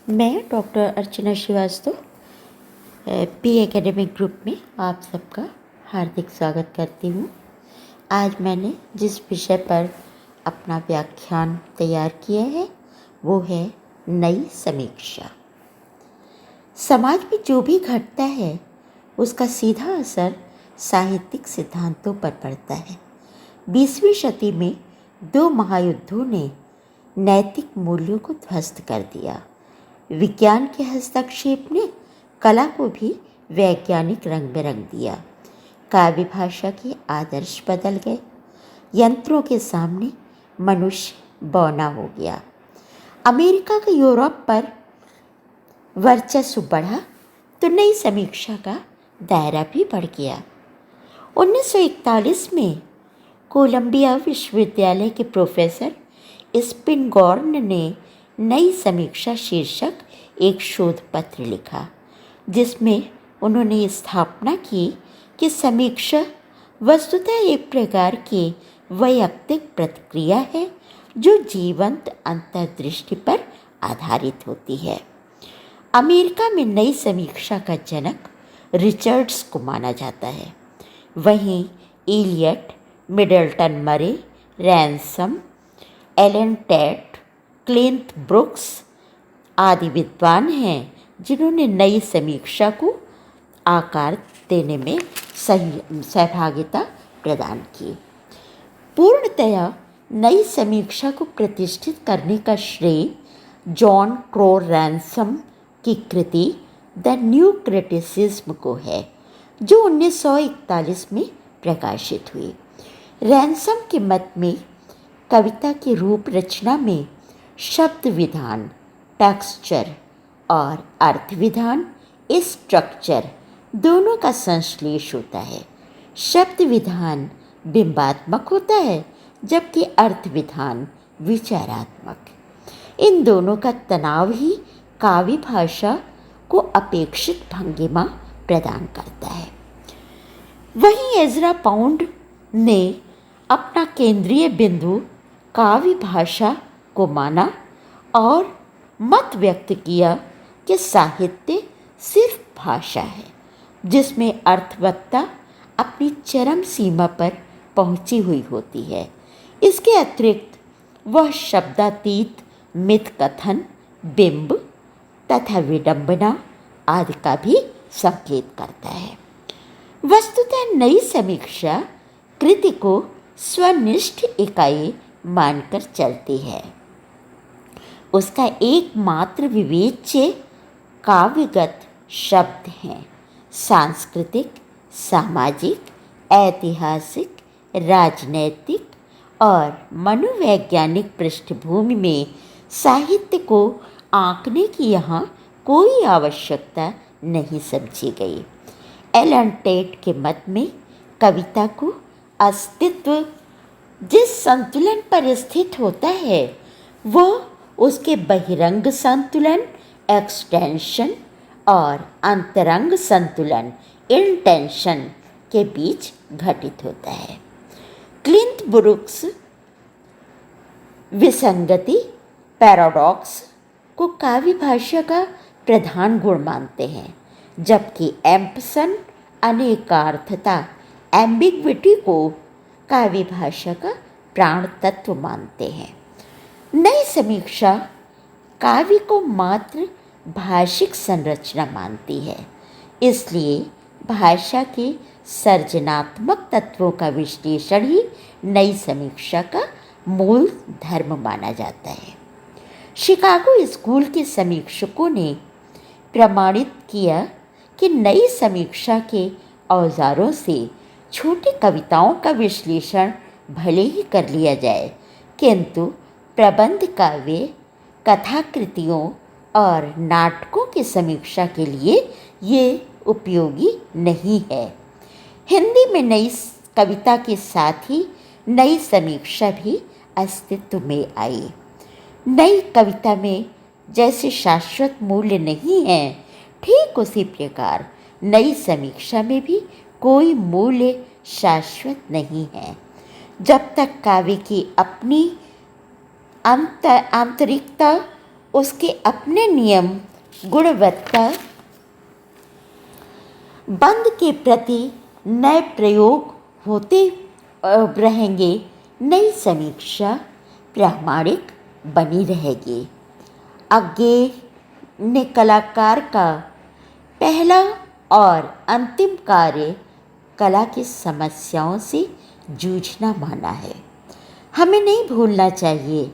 मैं डॉक्टर अर्चना Srivastava P academic group में आप सबका हार्दिक स्वागत करती हूँ। आज मैंने जिस विषय पर अपना व्याख्यान तैयार किया है वो है नई समीक्षा। समाज में जो भी घटता है उसका सीधा असर साहित्यिक सिद्धांतों पर पड़ता है। 20वीं शती में 2 महायुद्धों ने नैतिक मूल्यों को ध्वस्त कर दिया। विज्ञान के हस्तक्षेप ने कला को भी वैज्ञानिक रंग में रंग दिया। काव्य भाषा के आदर्श बदल गए। यंत्रों के सामने मनुष्य बौना हो गया। अमेरिका का यूरोप पर वर्चस्व बढ़ा तो नई समीक्षा का दायरा भी बढ़ गया। 1941 में कोलंबिया विश्वविद्यालय के प्रोफेसर स्पिनगॉर्न ने नई समीक्षा शीर्षक एक शोध पत्र लिखा, जिसमें उन्होंने स्थापना की कि समीक्षा वस्तुतः एक प्रकार की वैयक्तिक प्रतिक्रिया है जो जीवंत अंतर्दृष्टि पर आधारित होती है। अमेरिका में नई समीक्षा का जनक रिचर्ड्स को माना जाता है। वहीं Eliot, Middleton Murry, Ransom, Allen Tate, Cleanth Brooks आदि विद्वान हैं जिन्होंने नई समीक्षा को आकार देने में सहभागिता प्रदान की। पूर्णतया नई समीक्षा को प्रतिष्ठित करने का श्रेय जॉन क्रोर रैनसम की कृति द न्यू क्रिटिसिज्म को है, जो 1941 में प्रकाशित हुई। रैनसम के मत में कविता की रूप रचना में शब्द विधान टेक्सचर और अर्थ विधान स्ट्रक्चर दोनों का संश्लेष होता है। शब्द विधान बिंबात्मक होता है जबकि अर्थ विधान विचारात्मक। इन दोनों का तनाव ही काव्य भाषा को अपेक्षित भंगिमा प्रदान करता है। वहीं एजरा पाउंड ने अपना केंद्रीय बिंदु काव्य भाषा को माना और मत व्यक्त किया कि साहित्य सिर्फ भाषा है जिसमें अर्थवत्ता अपनी चरम सीमा पर पहुंची हुई होती है। इसके अतिरिक्त वह शब्दातीत मिथ कथन, बिंब तथा विडंबना आदि का भी संकेत करता है। वस्तुतः नई समीक्षा कृति को स्वनिष्ठ इकाई मानकर चलती है। उसका एकमात्र विवेच्य काव्यगत शब्द हैं। सांस्कृतिक, सामाजिक, ऐतिहासिक, राजनैतिक और मनोवैज्ञानिक पृष्ठभूमि में साहित्य को आंकने की यहाँ कोई आवश्यकता नहीं समझी गई। एलन टेट के मत में कविता को अस्तित्व जिस संतुलन पर स्थित होता है वह उसके बहिरंग संतुलन एक्सटेंशन और अंतरंग संतुलन इंटेंशन के बीच घटित होता है। क्लिंट ब्रुक्स विसंगति पैराडॉक्स को काव्य भाषा का प्रधान गुण मानते हैं, जबकि एम्पसन अनेकार्थता एम्बिग्विटी को काव्य भाषा का प्राण तत्व मानते हैं। नई समीक्षा काव्य को मात्र भाषिक संरचना मानती है, इसलिए भाषा के सर्जनात्मक तत्वों का विश्लेषण ही नई समीक्षा का मूल धर्म माना जाता है। शिकागो स्कूल के समीक्षकों ने प्रमाणित किया कि नई समीक्षा के औजारों से छोटी कविताओं का विश्लेषण भले ही कर लिया जाए, किंतु प्रबंध काव्य, कथाकृतियों और नाटकों की समीक्षा के लिए ये उपयोगी नहीं है। हिंदी में नई कविता के साथ ही नई समीक्षा भी अस्तित्व में आई। नई कविता में जैसे शाश्वत मूल्य नहीं है, ठीक उसी प्रकार नई समीक्षा में भी कोई मूल्य शाश्वत नहीं है। जब तक काव्य की अपनी आंतरिकता उसके अपने नियम, गुणवत्ता बंद के प्रति नए प्रयोग होते रहेंगे। नई समीक्षा प्रामाणिक बनी रहेगी। आगे ने कलाकार का पहला और अंतिम कार्य कला की समस्याओं से जूझना माना है। हमें नहीं भूलना चाहिए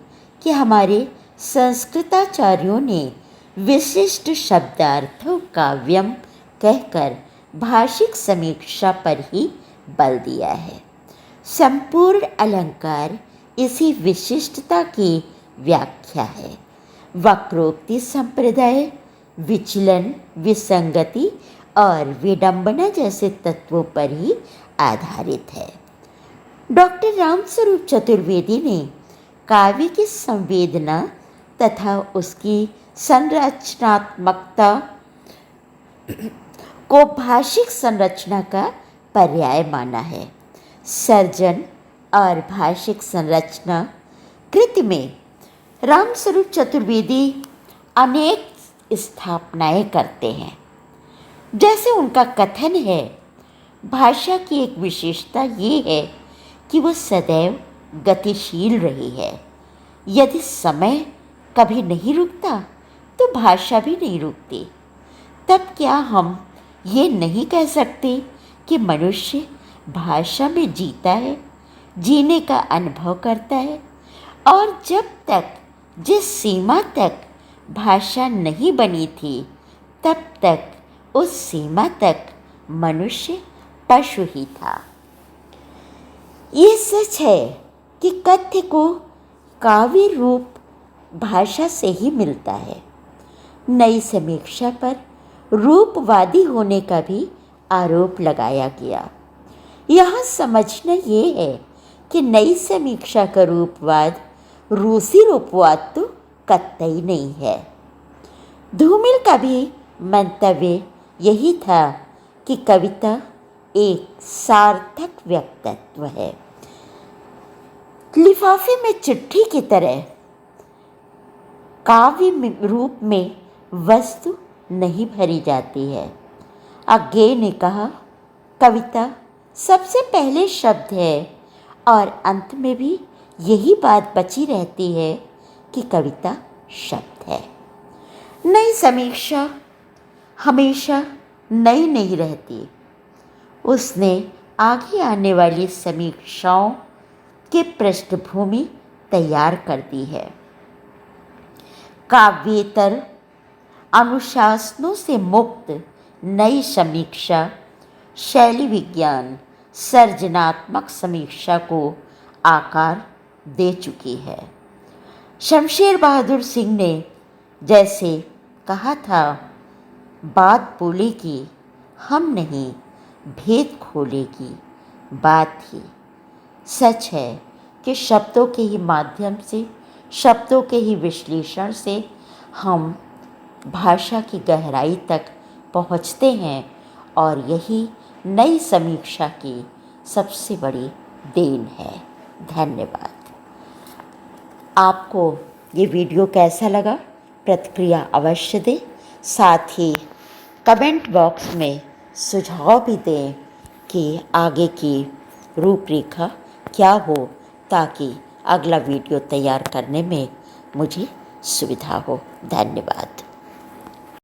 कि हमारे संस्कृताचार्यों ने विशिष्ट शब्दार्थों काव्यम कहकर भाषिक समीक्षा पर ही बल दिया है। संपूर्ण अलंकार इसी विशिष्टता की व्याख्या है। वक्रोक्ति संप्रदाय विचलन, विसंगति और विडंबना जैसे तत्वों पर ही आधारित है। डॉक्टर रामस्वरूप चतुर्वेदी ने काव्य की संवेदना तथा उसकी संरचनात्मकता को भाषिक संरचना का पर्याय माना है। सर्जन और भाषिक संरचना कृति में रामस्वरूप चतुर्वेदी अनेक स्थापनाएं करते हैं। जैसे उनका कथन है, भाषा की एक विशेषता ये है कि वह सदैव गतिशील रही है। यदि समय कभी नहीं रुकता तो भाषा भी नहीं रुकती। तब क्या हम ये नहीं कह सकते कि मनुष्य भाषा में जीता है, जीने का अनुभव करता है, और जब तक जिस सीमा तक भाषा नहीं बनी थी तब तक उस सीमा तक मनुष्य पशु ही था। ये सच है कि कथ्य को काव्य रूप भाषा से ही मिलता है। नई समीक्षा पर रूपवादी होने का भी आरोप लगाया गया। यहाँ समझना ये है कि नई समीक्षा का रूपवाद रूसी रूपवाद तो कतई नहीं है। धूमिल का भी मंतव्य यही था कि कविता एक सार्थक व्यक्तित्व है। लिफाफे में चिट्ठी की तरह काव्य रूप में वस्तु नहीं भरी जाती है। आगे ने कहा, कविता सबसे पहले शब्द है और अंत में भी यही बात बची रहती है कि कविता शब्द है। नई समीक्षा हमेशा नई नहीं रहती। उसने आगे आने वाली समीक्षाओं की पृष्ठभूमि तैयार कर दी है। काव्येतर अनुशासनों से मुक्त नई समीक्षा शैली विज्ञान सर्जनात्मक समीक्षा को आकार दे चुकी है। शमशेर बहादुर सिंह ने जैसे कहा था, बात बोलेगी हम नहीं, भेद खोलेगी बात ही। सच है कि शब्दों के ही माध्यम से, शब्दों के ही विश्लेषण से हम भाषा की गहराई तक पहुँचते हैं, और यही नई समीक्षा की सबसे बड़ी देन है। धन्यवाद। आपको ये वीडियो कैसा लगा? प्रतिक्रिया अवश्य दें। साथ ही कमेंट बॉक्स में सुझाव भी दें कि आगे की रूपरेखा क्या हो, ताकि अगला वीडियो तैयार करने में मुझे सुविधा हो। धन्यवाद।